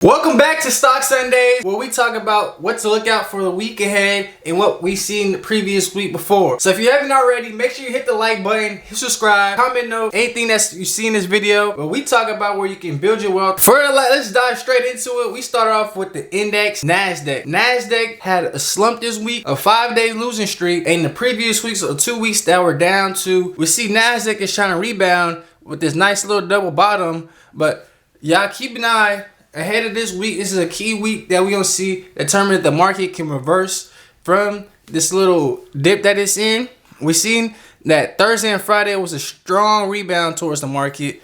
Welcome back to Stock Sundays, where we talk about what to look out for the week ahead and what we've seen the previous week before. So if you haven't already, make sure you hit the like button, hit subscribe, comment note, anything that you see in this video. But we talk about where you can build your wealth. Let's dive straight into it. We start off with the index, NASDAQ. NASDAQ had a slump this week, a 5-day losing streak. And the previous weeks or 2 weeks that were down to, we see NASDAQ is trying to rebound with this nice little double bottom. But y'all keep an eye ahead of this week. This is a key week that we're going to see determine if the market can reverse from this little dip that it's in. We've seen that Thursday and Friday was a strong rebound towards the market.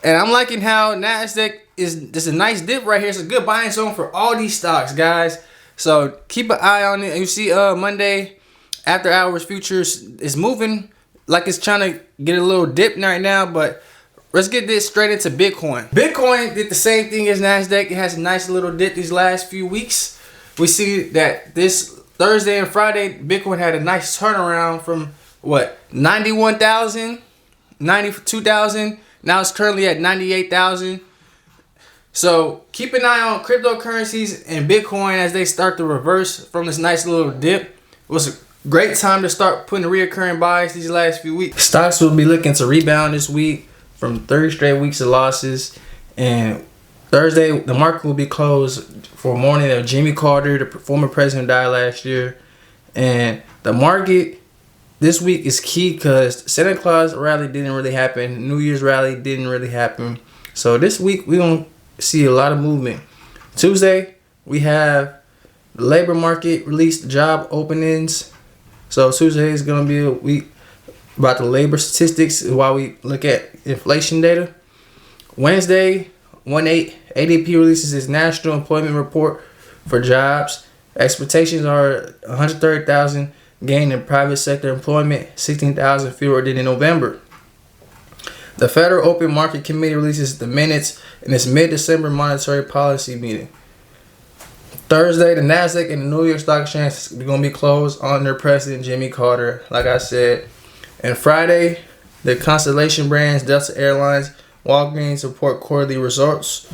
And I'm liking how NASDAQ is a nice dip right here. It's a good buying zone for all these stocks, guys. So keep an eye on it. And you see Monday after hours futures is moving like it's trying to get a little dip right now, but let's get this straight into Bitcoin. Bitcoin did the same thing as NASDAQ. It has a nice little dip these last few weeks. We see that this Thursday and Friday, Bitcoin had a nice turnaround from what, 91,000, 92,000. Now it's currently at 98,000. So keep an eye on cryptocurrencies and Bitcoin as they start to reverse from this nice little dip. It was a great time to start putting reoccurring buys these last few weeks. Stocks will be looking to rebound this week from 30 straight weeks of losses. And Thursday, the market will be closed for a morning of Jimmy Carter, the former president, died last year. And the market this week is key because Santa Claus rally didn't really happen. New Year's rally didn't really happen. So this week, we're going to see a lot of movement. Tuesday, we have the labor market released job openings. So Tuesday is going to be a week about the labor statistics while we look at inflation data. Wednesday, 1/8, ADP releases its national employment report for jobs. Expectations are 130,000 gain in private sector employment, 16,000 fewer than in November. The Federal Open Market Committee releases the minutes in its mid-December monetary policy meeting. Thursday, the NASDAQ and the New York Stock Exchange are going to be closed under President Jimmy Carter, like I said. And Friday, the Constellation Brands, Delta Airlines, Walgreens report quarterly results.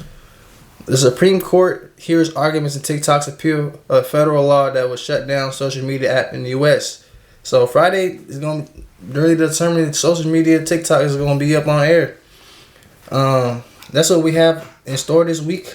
The Supreme Court hears arguments in TikTok's appeal of federal law that will shut down social media app in the U.S. So Friday is going to really determine if social media TikTok is going to be up on air. That's what we have in store this week.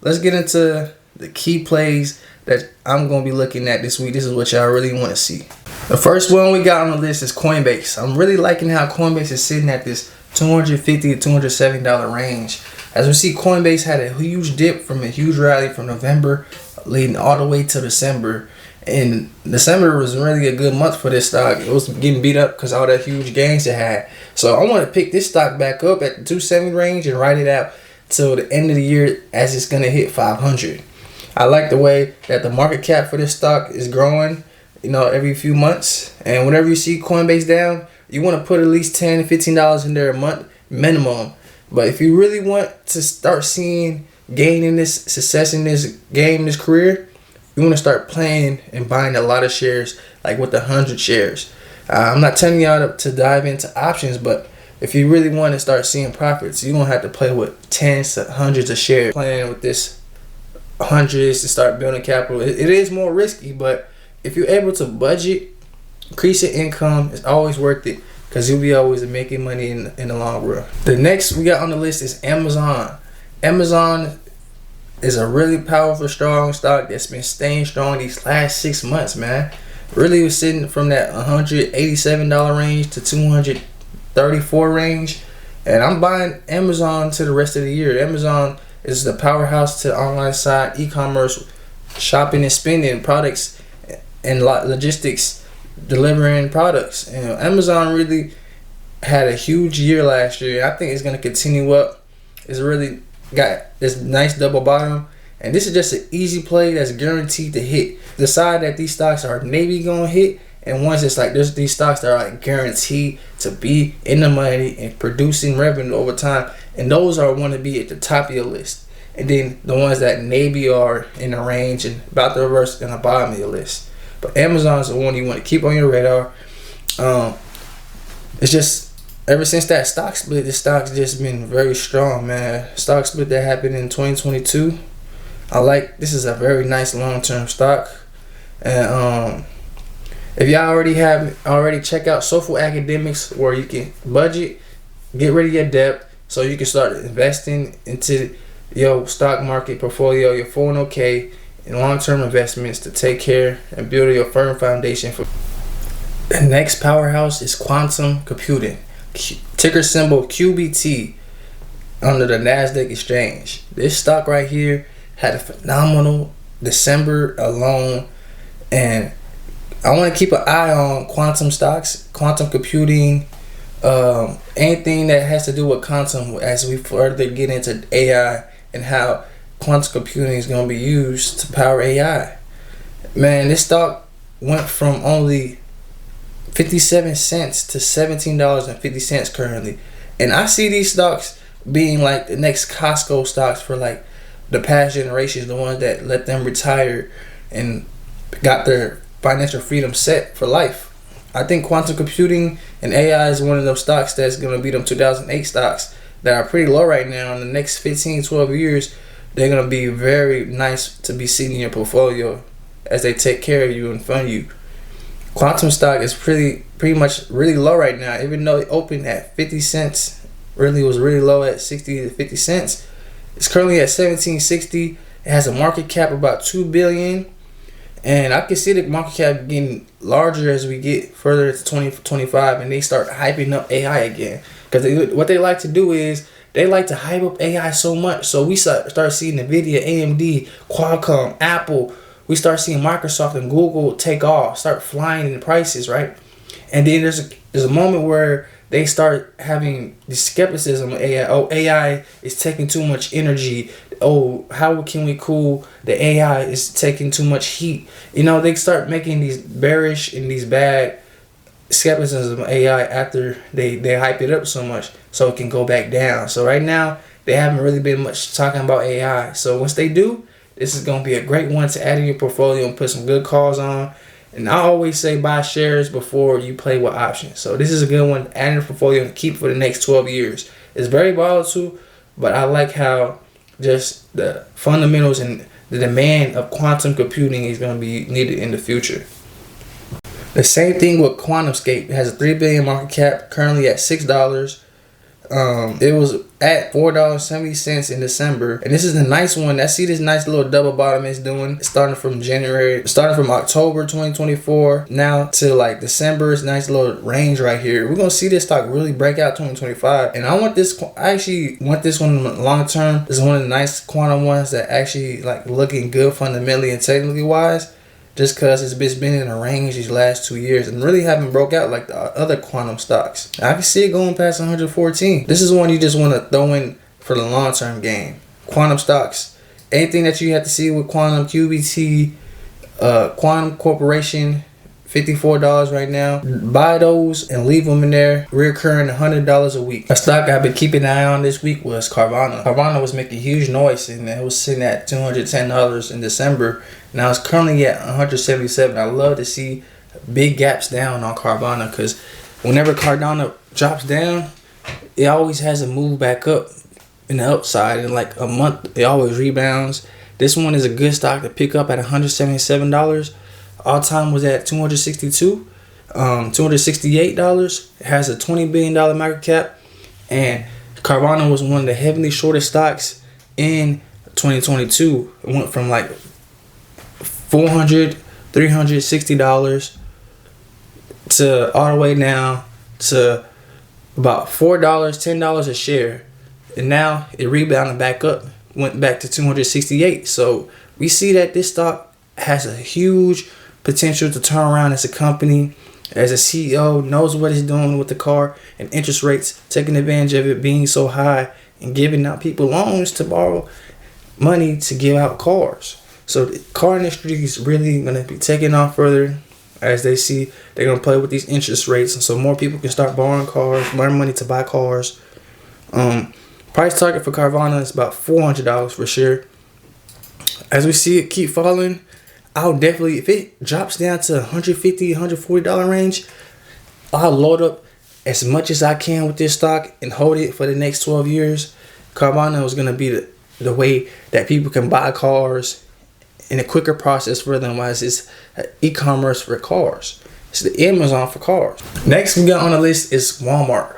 Let's get into the key plays that I'm going to be looking at this week. This is what y'all really want to see. The first one we got on the list is Coinbase. I'm really liking how Coinbase is sitting at this $250 to $270 range. As we see, Coinbase had a huge dip from a huge rally from November leading all the way to December. And December was really a good month for this stock. It was getting beat up because all that huge gains it had. So I want to pick this stock back up at the 270 range and ride it out till the end of the year as it's going to hit 500. I like the way that the market cap for this stock is growing, every few months. And whenever you see Coinbase down, you want to put at least $10 to $15 in there a month minimum. But if you really want to start seeing gain in this success in this game, this career, you want to start playing and buying a lot of shares, like with 100 shares. I'm not telling y'all to dive into options, but if you really want to start seeing profits, you're going to have to play with tens to hundreds of shares. Playing with this hundreds to start building capital, it is more risky, but if you're able to budget, increase your income, it's always worth it because you'll be always making money in the long run. The next we got on the list is Amazon. Amazon is a really powerful, strong stock that's been staying strong these last 6 months, man. Really was sitting from that $187 range to $234 range. And I'm buying Amazon to the rest of the year. Amazon is the powerhouse to the online side, e-commerce, shopping and spending, products and logistics, delivering products. And Amazon really had a huge year last year. I think it's going to continue up. It's really got this nice double bottom. And this is just an easy play that's guaranteed to hit. The side that these stocks are maybe going to hit, and ones it's like there's these stocks that are like guaranteed to be in the money and producing revenue over time. And those are want to be at the top of your list. And then the ones that maybe are in the range and about to reverse in the bottom of your list. But Amazon's the one you want to keep on your radar. It's just ever since that stock split, the stock's just been very strong, man. Stock split that happened in 2022. This is a very nice long-term stock. And if y'all already check out Soulful Academics, where you can budget, get rid of your debt, so you can start investing into your stock market portfolio, your 401k, and long-term investments to take care and build your firm foundation for. The next powerhouse is quantum computing, ticker symbol QBT, under the NASDAQ exchange. This stock right here had a phenomenal December alone, and I want to keep an eye on quantum stocks, quantum computing, anything that has to do with quantum as we further get into AI and how quantum computing is going to be used to power AI. Man, this stock went from only 57 cents to $17.50 currently. And I see these stocks being like the next Costco stocks for like the past generations, the ones that let them retire and got their financial freedom set for life. I think quantum computing and AI is one of those stocks that's going to be them 2008 stocks that are pretty low right now. In the next 15-12 years, they're going to be very nice to be seen in your portfolio as they take care of you and fund you. Quantum stock is pretty much really low right now, even though it opened at 50 cents. Really was really low at 60 to 50 cents. It's currently at 1760. It has a market cap of about $2 billion. And I can see the market cap getting larger as we get further to 2025 and they start hyping up AI again. Because what they like to do is they like to hype up AI so much. So we start seeing NVIDIA, AMD, Qualcomm, Apple. We start seeing Microsoft and Google take off, start flying in the prices, right? And then there's a moment where they start having the skepticism of AI. Oh, AI is taking too much energy. Oh, how can we cool the AI is taking too much heat? You know, they start making these bearish and these bad skepticism of AI after they hype it up so much so it can go back down. So right now, they haven't really been much talking about AI. So once they do, this is going to be a great one to add in your portfolio and put some good calls on. And I always say buy shares before you play with options. So this is a good one to add in your portfolio and keep for the next 12 years. It's very volatile, but I like how just the fundamentals and the demand of quantum computing is going to be needed in the future. The same thing with QuantumScape. It has a $3 billion market cap, currently at $6. It was at $4.70 in December, and this is the nice one. I see this nice little double bottom it's doing, starting from October 2024 now to like December. It's a nice little range right here. We're gonna see this stock really break out 2025, and I actually want this one long term. This is one of the nice quantum ones that actually like looking good fundamentally and technically wise. Just because it's been in a range these last 2 years and really haven't broke out like the other quantum stocks. I can see it going past 114. This is one you just want to throw in for the long-term game. Quantum stocks. Anything that you have to see with quantum, QBT, Quantum Corporation, $54 right now. Buy those and leave them in there, reoccurring $100 a week. A stock I've been keeping an eye on this week was Carvana. Carvana was making huge noise and it was sitting at $210 in December. Now it's currently at $177. I love to see big gaps down on Carvana because whenever Cardano drops down, it always has a move back up in the upside. In like a month, it always rebounds. This one is a good stock to pick up at $177. All time was at $268. It has a $20 billion market cap, and Carvana was one of the heavily shorted stocks in 2022. It went from like $360 to all the way now to about $4, $10 a share, and now it rebounded back up, went back to 268. So we see that this stock has a huge potential to turn around as a company, as a CEO, knows what he's doing with the car and interest rates, taking advantage of it being so high and giving out people loans to borrow money to give out cars. So the car industry is really going to be taking off further as they see they're going to play with these interest rates. And so more people can start borrowing cars, borrowing money to buy cars. Price target for Carvana is about $400 for sure. As we see it keep falling, I'll definitely, if it drops down to $150, $140 range, I'll load up as much as I can with this stock and hold it for the next 12 years. Carvana is going to be the way that people can buy cars in a quicker process for them, as it's e-commerce for cars. It's the Amazon for cars. Next we got on the list is Walmart.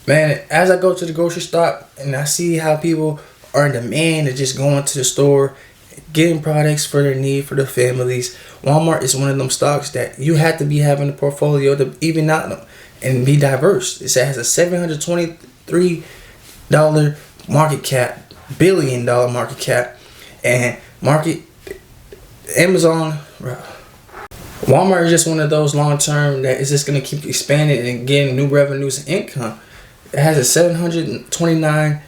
Man, as I go to the grocery store and I see how people are in demand of just going to the store, getting products for their need for their families, Walmart is one of them stocks that you have to be having a portfolio to even out them and be diverse. It has a $723 market cap, $1 billion market cap, and Amazon. Walmart is just one of those long term that is just going to keep expanding and getting new revenues and income. It has a $729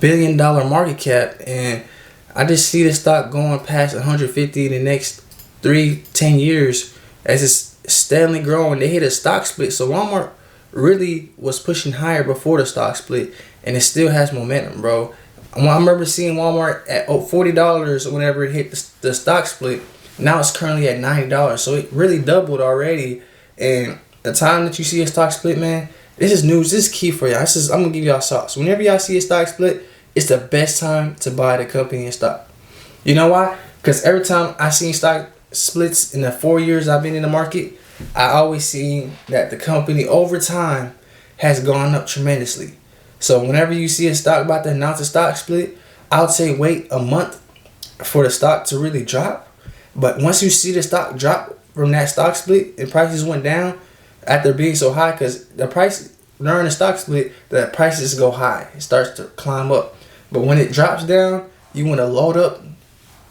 billion market cap, and I just see the stock going past 150 in the next 10 years as it's steadily growing. They hit a stock split, so Walmart really was pushing higher before the stock split, and it still has momentum, bro. I remember seeing Walmart at $40 whenever it hit the stock split. Now it's currently at $90, so it really doubled already. And the time that you see a stock split, man, this is news. This is key for y'all. I'm gonna give y'all sauce. Whenever y'all see a stock split, it's the best time to buy the company and stock. You know why? Because every time I seen stock splits in the 4 years I've been in the market, I always see that the company over time has gone up tremendously. So whenever you see a stock about to announce a stock split, I would say wait a month for the stock to really drop. But once you see the stock drop from that stock split and prices went down after being so high, because the price during the stock split, the prices go high. It starts to climb up. But when it drops down, you want to load up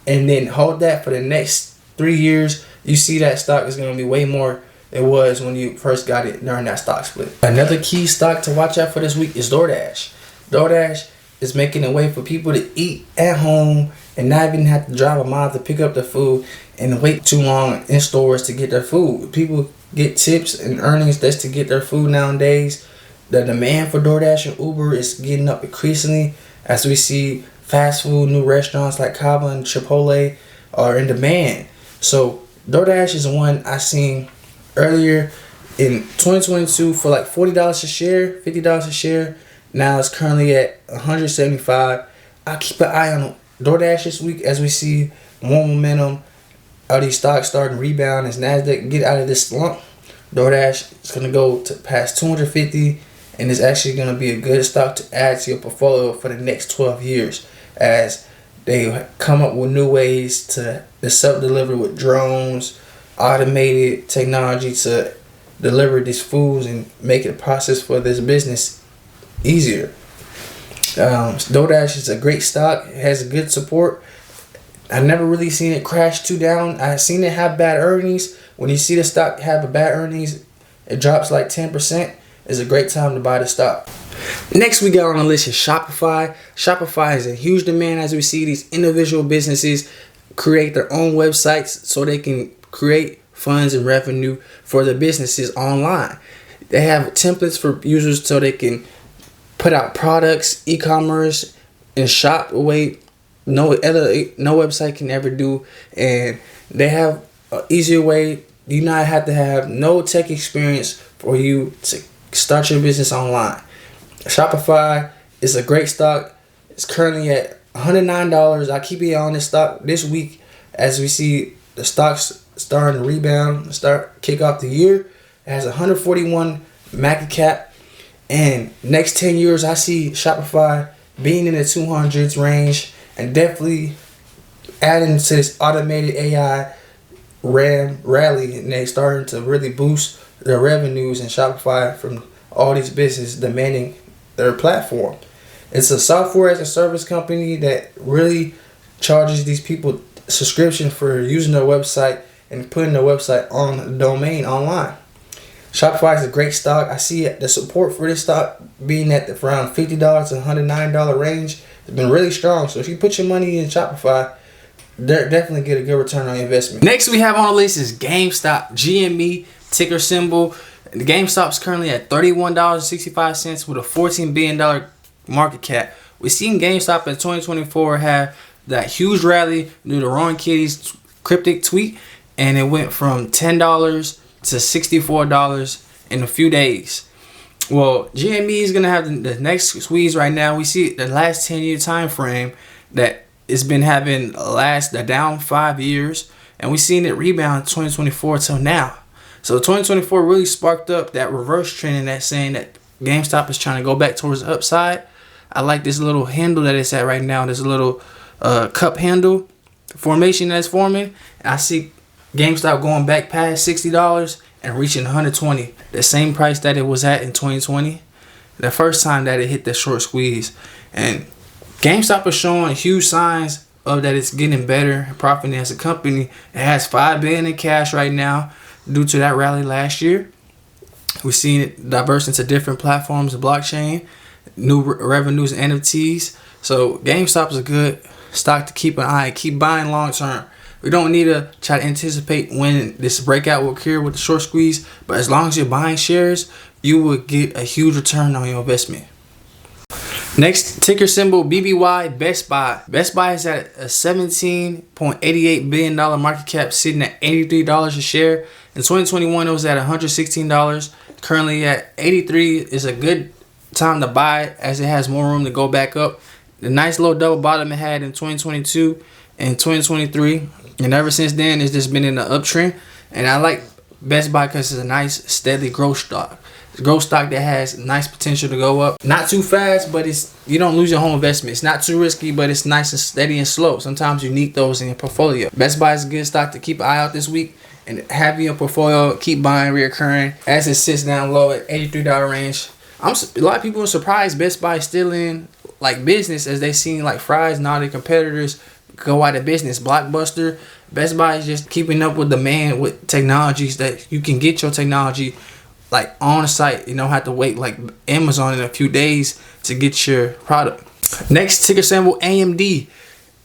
and then hold that for the next 3 years. You see that stock is going to be way more than it was when you first got it during that stock split. Another key stock to watch out for this week is DoorDash. DoorDash is making a way for people to eat at home and not even have to drive a mile to pick up the food and wait too long in stores to get their food. People get tips and earnings just to get their food nowadays. The demand for DoorDash and Uber is getting up increasingly as we see fast food, new restaurants like Cava and Chipotle are in demand. So DoorDash is one I seen earlier in 2022 for like $40 a share, $50 a share. Now it's currently at $175. I'll keep an eye on DoorDash this week as we see more momentum of these stocks starting to rebound as NASDAQ get out of this slump. DoorDash is going to go to past 250, and it's actually going to be a good stock to add to your portfolio for the next 12 years as they come up with new ways to self-deliver with drones, automated technology to deliver these foods and make the process for this business easier. DoorDash is a great stock. It has a good support. I've never really seen it crash too down. I've seen it have bad earnings. When you see the stock have a bad earnings, it drops like 10%. It's a great time to buy the stock. Next we got on the list is Shopify. Shopify is in huge demand as we see these individual businesses create their own websites so they can create funds and revenue for their businesses online. They have templates for users so they can put out products, e-commerce, and shop away no website can ever do. And they have an easier way. You not have to have no tech experience for you to start your business online. Shopify is a great stock. It's currently at $109. I keep it on this stock this week as we see the stocks starting to rebound, kick off the year. It has 141 market cap, and next 10 years I see Shopify being in the 200s range and definitely adding to this automated AI rally, and they starting to really boost their revenues in Shopify from all these businesses demanding their platform. It's a software as a service company that really charges these people subscription for using their website and putting their website on the domain online. Shopify is a great stock. I see the support for this stock being at around $50 to $109 range. It's been really strong. So if you put your money in Shopify, definitely get a good return on your investment. Next we have on the list is GameStop, GME, ticker symbol. The GameStop's currently at $31.65 with a $14 billion market cap. We've seen GameStop in 2024 have that huge rally due to Ron Kitty's cryptic tweet, and it went from $10 to $64 in a few days. Well, GME is going to have the next squeeze right now. We see the last 10-year time frame. that it's been having the down 5 years, and we seen it rebound 2024 till now. So 2024 really sparked up that reverse trend, and that saying that GameStop is trying to go back towards the upside. I like this little handle that it's at right now, this little cup handle formation that's forming. And I see GameStop going back past $60 and reaching $120, the same price that it was at in 2020, the first time that it hit the short squeeze. And GameStop is showing huge signs of that it's getting better and profiting as a company. It has $5 billion in cash right now due to that rally last year. We've seen it diverse into different platforms of blockchain, new revenues and NFTs. So GameStop is a good stock to keep an eye, keep buying long term. We don't need to try to anticipate when this breakout will occur with the short squeeze, but as long as you're buying shares, you will get a huge return on your investment. Next, ticker symbol BBY, Best Buy. Best Buy is at a $17.88 billion market cap, sitting at $83 a share. In 2021, it was at $116. Currently at $83 is a good time to buy, as it has more room to go back up. The nice low double bottom it had in 2022 and 2023, and ever since then it's just been in an uptrend. And I like Best Buy because it's a nice steady growth stock. Growth stock that has nice potential to go up. Not too fast, but you don't lose your whole investment. It's not too risky, but it's nice and steady and slow. Sometimes you need those in your portfolio. Best Buy is a good stock to keep an eye out this week, and have in your portfolio, keep buying reoccurring as it sits down low at $83 range. A lot of people are surprised Best Buy is still in like business, as they seen like Fry's and all their competitors go out of business. Blockbuster, Best Buy is just keeping up with demand with technologies that you can get your technology like on site. You don't have to wait like Amazon in a few days to get your product. Next, ticker symbol AMD.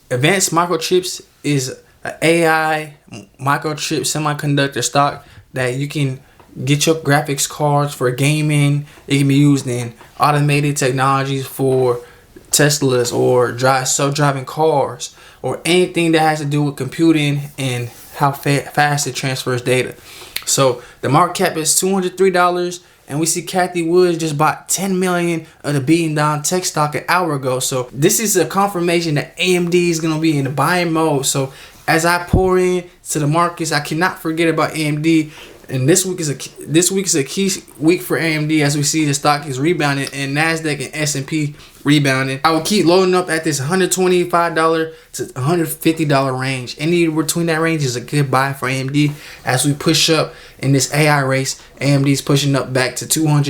Advanced Microchips is an AI microchip semiconductor stock that you can get your graphics cards for gaming. It can be used in automated technologies for Teslas or self-driving cars, or anything that has to do with computing and how fast it transfers data. So the market cap is $203, and we see Kathy Woods just bought $10 million of the $1 billion tech stock an hour ago. So this is a confirmation that AMD is going to be in the buying mode. So as I pour in to the markets, I cannot forget about AMD. And this week is a key week for AMD, as we see the stock is rebounding and Nasdaq and S&P rebounding. I will keep loading up at this $125 to $150 range. Any between that range is a good buy for AMD. As we push up in this AI race, AMD is pushing up back to $230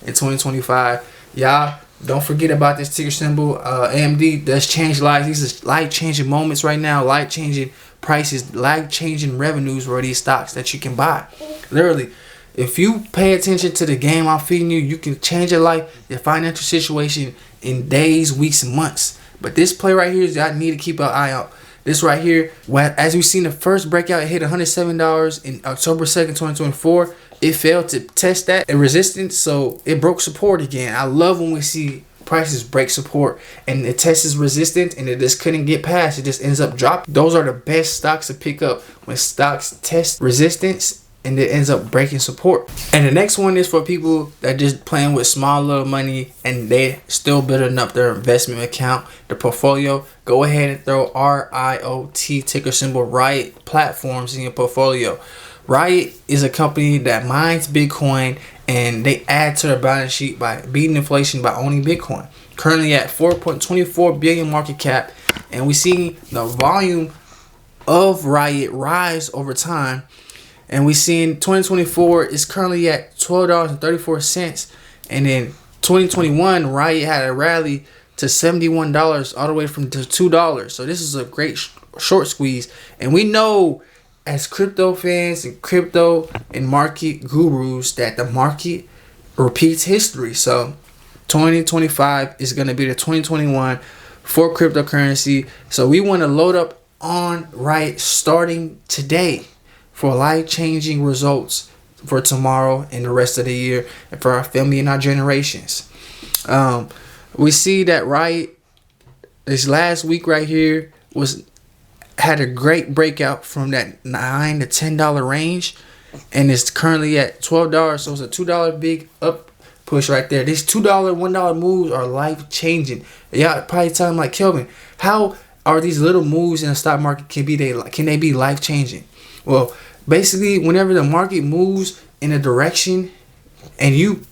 in 2025. Y'all, don't forget about this ticker symbol. AMD does change lives. These are life-changing moments right now. Life-changing prices, life-changing revenues for these stocks that you can buy. Literally, if you pay attention to the game I'm feeding you, you can change your life, your financial situation in days, weeks, and months. But this play right here is I need to keep an eye out. This right here, as we've seen the first breakout, it hit $107 in October 2nd, 2024. It failed to test that resistance, so it broke support again. I love when we see prices break support and it tests resistance and it just couldn't get past. It just ends up dropping. Those are the best stocks to pick up, when stocks test resistance and it ends up breaking support. And the next one is for people that just playing with small little money and they still building up their investment account, their portfolio. Go ahead and throw RIOT, ticker symbol Riot platforms, in your portfolio. Riot is a company that mines Bitcoin, and they add to their balance sheet by beating inflation by owning Bitcoin. Currently at 4.24 billion market cap, and we see the volume of Riot rise over time. And we see in 2024 is currently at $12.34, and in 2021 Riot had a rally to $71 all the way from to $2. So this is a great short squeeze, and we know as crypto fans and crypto and market gurus that the market repeats history. So 2025 is going to be the 2021 for cryptocurrency. So we want to load up on Riot starting today for life-changing results for tomorrow and the rest of the year, and for our family and our generations. We see that Riot this last week right here had a great breakout from that $9 to $10 range, and it's currently at $12. So it's a $2 big up push right there. These $2, $1 moves are life changing. Y'all probably telling like, Kelvin, how are these little moves in the stock market can they be life changing? Well, basically, whenever the market moves in a direction and you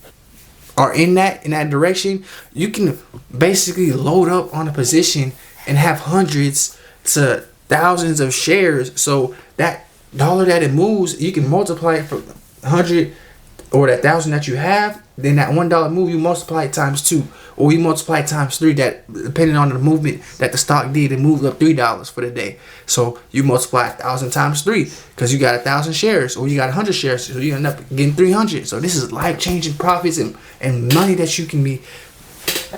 are in that direction, you can basically load up on a position and have hundreds to thousands of shares. So that dollar that it moves, you can multiply it for 100 or that 1,000 that you have. Then that $1 move, you multiply it times 2, or you multiply it times 3. That depending on the movement that the stock did, it moved up $3 for the day. So you multiply 1,000 times 3 because you got 1,000 shares, or you got 100 shares, so you end up getting 300. So this is life-changing profits and money that you can be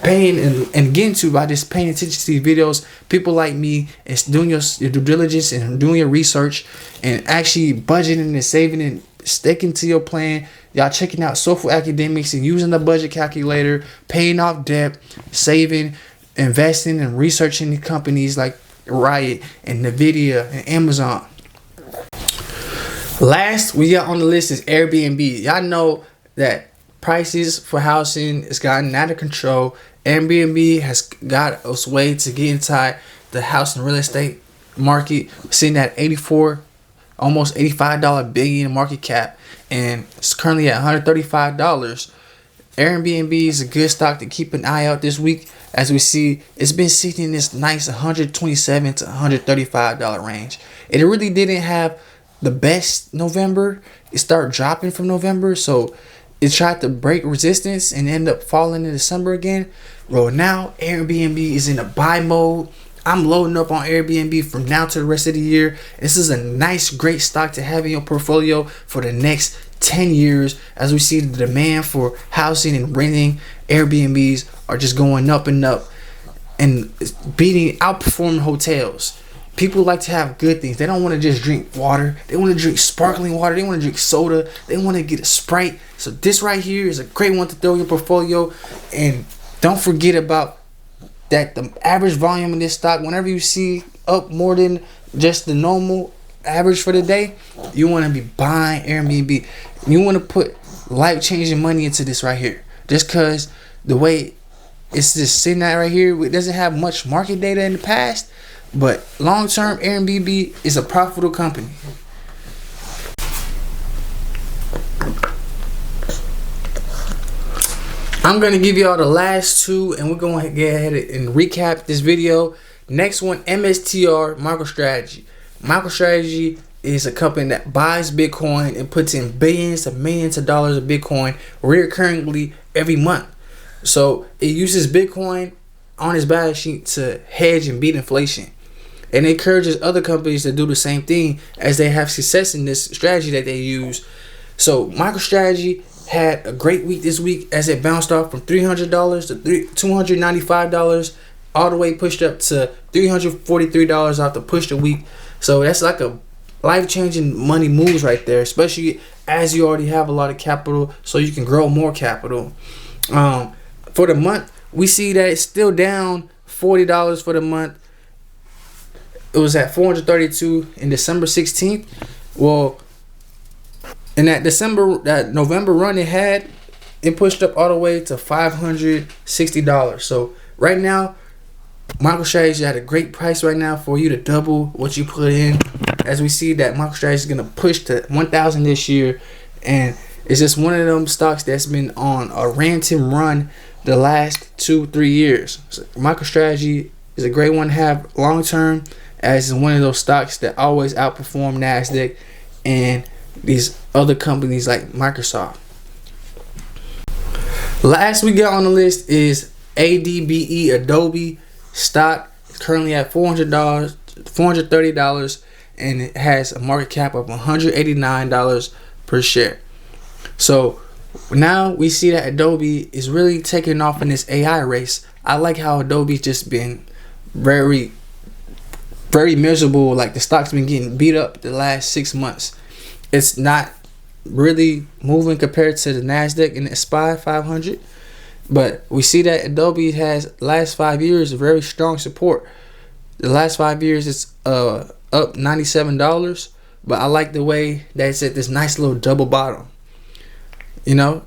paying and getting to by just paying attention to these videos. People like me is doing your due diligence and doing your research and actually budgeting and saving and sticking to your plan. Y'all checking out Social Academics and using the budget calculator, paying off debt, saving, investing, and researching companies like Riot and Nvidia and Amazon. Last we got on the list is Airbnb. Y'all know that prices for housing has gotten out of control. Airbnb has got us way to get inside the house and real estate market, sitting at almost $85 billion market cap, and it's currently at $135. Airbnb is a good stock to keep an eye out this week. As we see, it's been sitting in this nice $127 to $135 range. It really didn't have the best November. It started dropping from November, so it tried to break resistance and end up falling in December again. Well, now Airbnb is in a buy mode. I'm loading up on Airbnb from now to the rest of the year. This is a nice, great stock to have in your portfolio for the next 10 years. As we see the demand for housing and renting, Airbnbs are just going up and up and outperforming hotels. People like to have good things. They don't want to just drink water. They want to drink sparkling water. They want to drink soda. They want to get a Sprite. So this right here is a great one to throw in your portfolio. And don't forget about that the average volume in this stock, whenever you see up more than just the normal average for the day, you want to be buying Airbnb. You want to put life-changing money into this right here. Just because the way it's just sitting out right here, it doesn't have much market data in the past, but long-term Airbnb is a profitable company. I'm going to give y'all the last two, and we're going to get ahead and recap this video. Next one, MSTR, MicroStrategy. MicroStrategy is a company that buys Bitcoin and puts in billions of millions of dollars of Bitcoin recurringly every month. So it uses Bitcoin on its balance sheet to hedge and beat inflation. And it encourages other companies to do the same thing as they have success in this strategy that they use. So MicroStrategy had a great week this week as it bounced off from $300 to $295, all the way pushed up to $343 off the push the week. So that's like a life-changing money moves right there, especially as you already have a lot of capital, so you can grow more capital. For the month, we see that it's still down $40 for the month. It was at $432 in December 16th. Well, in that November run it pushed up all the way to $560. So right now, MicroStrategy at a great price right now for you to double what you put in. As we see that MicroStrategy is gonna push to 1,000 this year, and it's just one of them stocks that's been on a ransom run the last 2-3 years. So MicroStrategy is a great one to have long term, as one of those stocks that always outperform NASDAQ and these other companies like Microsoft. Last we got on the list is ADBE, Adobe stock. It's currently at $430, and it has a market cap of $189 per share. So now we see that Adobe is really taking off in this AI race. I like how Adobe's just been very miserable. Like the stock's been getting beat up the last 6 months. It's not really moving compared to the NASDAQ and the SPY 500. But we see that Adobe has last 5 years very strong support. The last 5 years it's up $97. But I like the way that it's at this nice little double bottom. You know,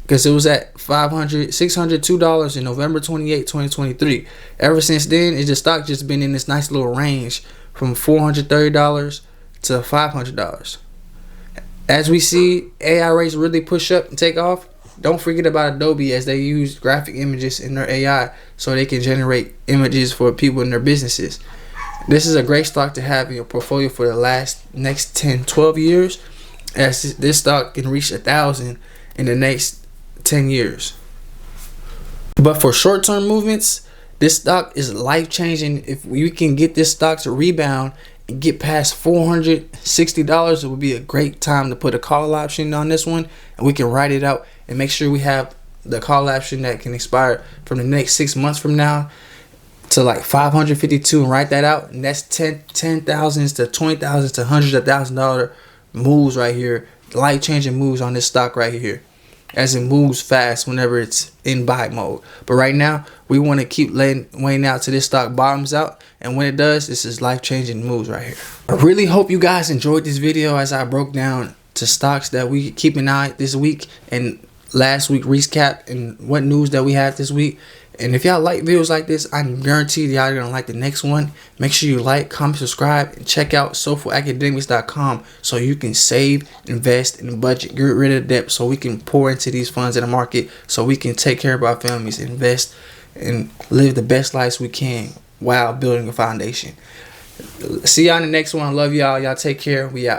because it was at $602 in November 28, 2023. Ever since then, the stock just been in this nice little range from $430 to $500. As we see AI rates really push up and take off, don't forget about Adobe, as they use graphic images in their AI so they can generate images for people in their businesses. This is a great stock to have in your portfolio for the next 10-12 years, as this stock can reach 1,000 in the next 10 years. But for short-term movements, this stock is life-changing. If we can get this stock to rebound and get past $460, it would be a great time to put a call option on this one, and we can write it out and make sure we have the call option that can expire from the next 6 months from now to like 552, and write that out. And that's $10,000 to $20,000 to hundreds of $1,000 moves right here, life-changing moves on this stock right here, as it moves fast whenever it's in buy mode. But right now, we want to keep waiting out till this stock bottoms out, and when it does, this is life-changing moves right here. I really hope you guys enjoyed this video as I broke down to stocks that we keep an eye this week, and last week recap, and what news that we have this week. And if y'all like videos like this, I'm guaranteed y'all are gonna like the next one. Make sure you like, comment, subscribe, and check out soulfulacademics.com so you can save, invest, and budget, get rid of debt, so we can pour into these funds in the market, so we can take care of our families, invest, and live the best lives we can while building a foundation. See y'all in the next one. I love y'all. Y'all take care. We out.